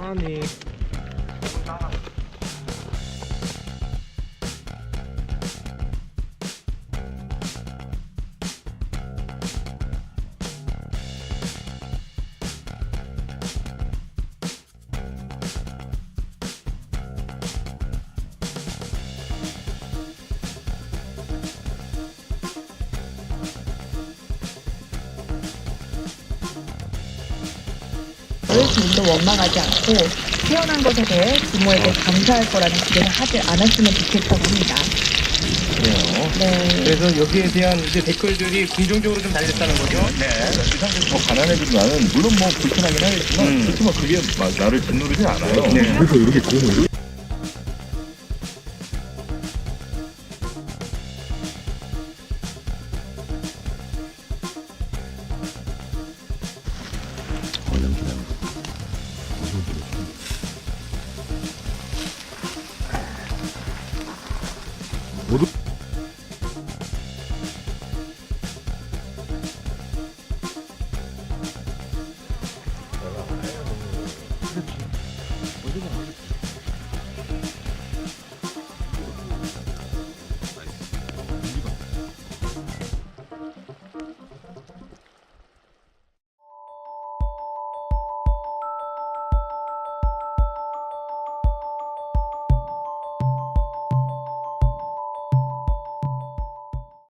아니. 지금도 원망하지 않고 태어난 것에 대해 부모에게 감사할 거라는 기대를 하지 않았으면 좋겠다고 합니다. 그래요. 네. 그래서 여기에 대한 이제 댓글들이 긍정적으로 좀 달렸다는 거죠. 네. 이 상태에서 더 가난해지면 물론 뭐 불편하긴 하겠지만 그렇지만 그게 나를 짓누르지 않아요. 네. 그래서 이렇게 좋은 냄새.